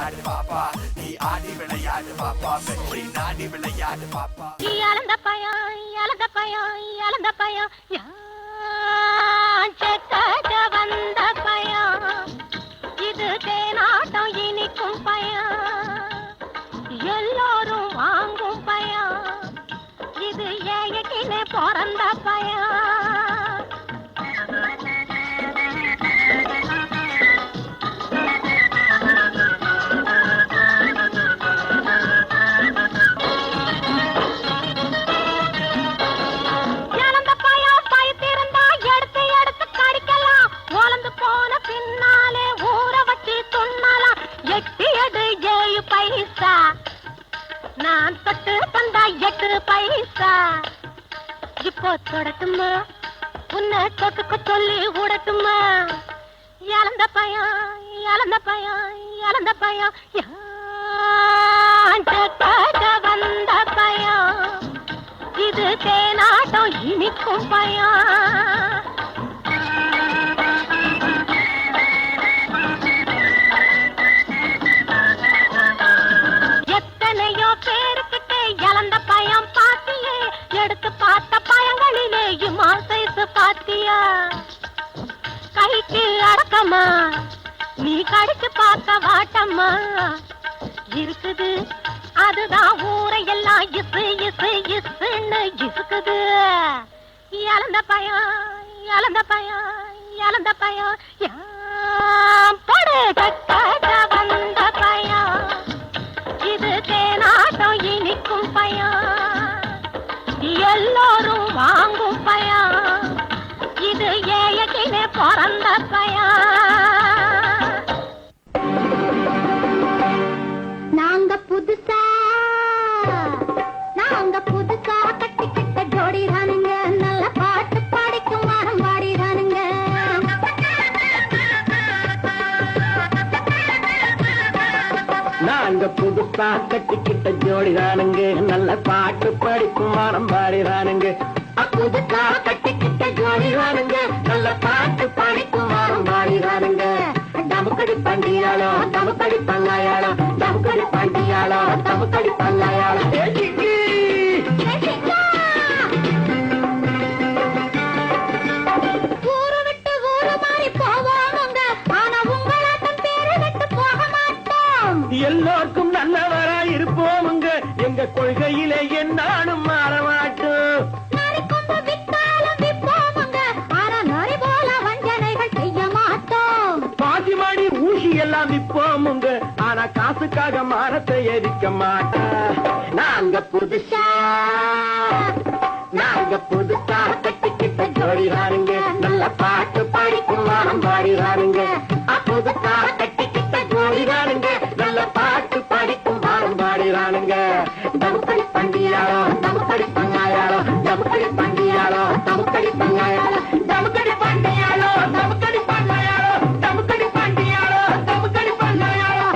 விளையாடு பாப்பா நீ ஆடி விளையாடு பாப்பா வெற்றி நாடி விளையாடு பாப்பா இழந்த பயம் செக்காத வந்த பயம் இது தேனாட்டம் இனிக்கும் பயம் எல்லோரும் வாங்கும் பயம் இது ஏயக்கினே பிறந்த பயம் நான் தொட்டு தந்தா 8 பைசா இப்போ தொடட்டுமா உன்னை தொட்டுக்க சொல்லி விடட்டுமா இழந்த பயம் வந்த பயம் இது தேனாட்டம் இனிக்கும் பயம் இழந்த பயம் பாத்தியே எடுத்து பார்த்த பயங்களிலே இமாசைசு பாத்தியா கைக்கு அடக்கமா நீ கடிச்சு பார்த்த வாட்டம்மா இருக்குது அதுதான் ஊரையெல்லாம் இசு இசுன்னு இசுக்குது இழந்த பயம் படு கட்ட வந்த பயம் இது தேனாட்டம் இனிக்கும் பயம் எல்லோரும் வாங்கும் பயம் இது ஏயக்கினே பிறந்த பயம் நாங்க புதுசா கட்டிக்கிட்ட ஜோடி தானுங்க நல்ல பாட்டு பாடிக்கும் வாரம் பாடிதானுங்க நாங்க புதுசா கட்டிக்கிட்ட ஜோடிதானுங்க நல்ல பாட்டு படிக்கும் வாரம் பாடிதானுங்க புதுசா கட்டிக்கிட்ட ஜோடிதானுங்க நல்ல பாட்டு படிக்கும் வாரம் பாடிதானுங்க டமுக்கடி பண்டியாளோ டமுக்கடி பங்காயாளோ டமுக்கடி பண்டியாளோ டமுக்கடி பங்காயாளோ எல்லோருக்கும் நல்லவரா இருப்போமுங்க எங்க கொள்கையிலே என்னாலும் மாற மாட்டோம் பாசிமாடி ஊசி எல்லாம் விற்போமுங்க ஆனா காசுக்காக மரத்தை எரிக்க மாட்டோம் நாங்க புதுசா கட்டிக்கிட்ட ஜோடிதானுங்க நல்ல பாட்டு படிக்கும் வாரம் பாடிதானுங்க புதுசா கட்டிக்கிட்ட ஜோடிதானுங்க நல்ல பாட்டு படிக்கும் வாரம் பாடிதானுங்க டமுக்கடி பண்டியாளோ டமுக்கடி பங்காயாளோ டமுக்கடி பண்டியாளோ டமுக்கடி பங்காயாளோ டமுக்கடி பண்டியாளோ டமுக்கடி பங்காயாளோ டமுக்கடி பண்டியாளோ டமுக்கடி பங்காயாளோ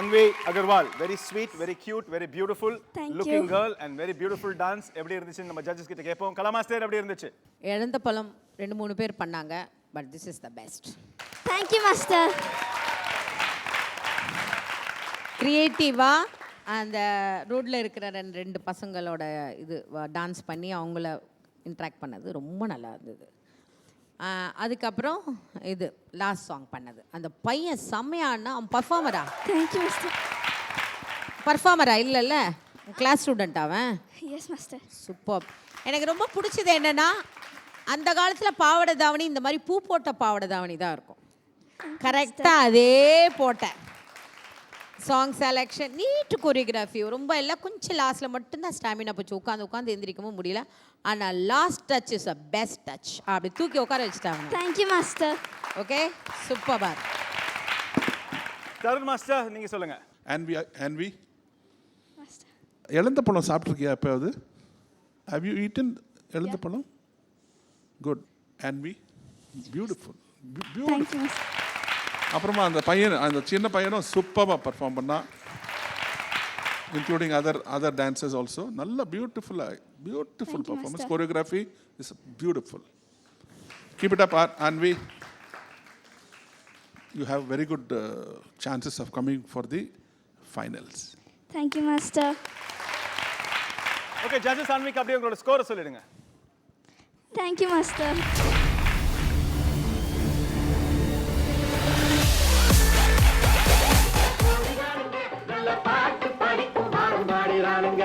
Anvi Agarwal, very sweet, very cute, very beautiful looking girl and very beautiful dance. எப்படி இருந்துச்சு நம்ம ஜட்ஜஸ் கிட்ட கேட்போம். கலா மாஸ்டர் எப்படி இருந்துச்சு? இழந்த பழம் 2-3 பேர் பண்ணாங்க, but this is the best. Thank you master. கிரியேட்டிவா அந்த ரோட்ல இருக்கிற ரெண்டு பசங்களோட இது டான்ஸ் பண்ணி அவங்கள இன்ட்ராக்ட் பண்ணது ரொம்ப நல்லா இருந்தது. அதுக்கப்புறம் இது லாஸ்ட் சாங் பண்ணது அந்த பையன் செம்மையானா அவன் பர்ஃபார்மரா? Thank you master. பர்ஃபார்மரா இல்லைல்ல, கிளாஸ் ஸ்டூடெண்ட் அவன்? Yes master. சூப்பர். எனக்கு ரொம்ப பிடிச்சது என்னென்னா அந்த காலத்தில் பாவாடை தாவணி இந்த மாதிரி பூ போட்ட பாவாடை தாவணி தான் இருக்கும். கரெக்டாக அதே போட்டேன். சாங் செலெக்ஷன், நீட்டு கொரியோகிராஃபி ரொம்ப எல்லாம் கொஞ்சம் லாஸ்ட்டில் மட்டும்தான் ஸ்டாமினா போச்சு. உட்காந்து எந்திரிக்கவும் முடியல. ஆனால் last touch is a best touch. அப்படி தூக்கி உட்கார வச்சுட்டாங்க. Thank you master. Okay, super. Tarun master நீங்க சொல்லுங்க. அன்வி இழந்த பழம் சாப்பிட்ருக்கியா எப்போயாவது? ஹேவ் யூ ஈட்டன் இழந்த பழம்? குட். அன்வி பியூட்டிஃபுல். அப்புறமா அந்த சின்ன பையனும் சூப்பராக பர்ஃபார்ம் பண்ணான், இன்க்ளூடிங் அதர் டான்சர்ஸ் ஆல்சோ. நல்ல beautiful performance. Choreography is beautiful. Keep it up Anvi. You have very good chances of coming for the finals. Thank you, Master. Okay judges, அன்விக்கு அப்படியே உங்களோட ஸ்கோரை சொல்லிடுங்க. Thank you, Master. நல்ல பாட்டு படிக்கும் பாடுறானுங்க.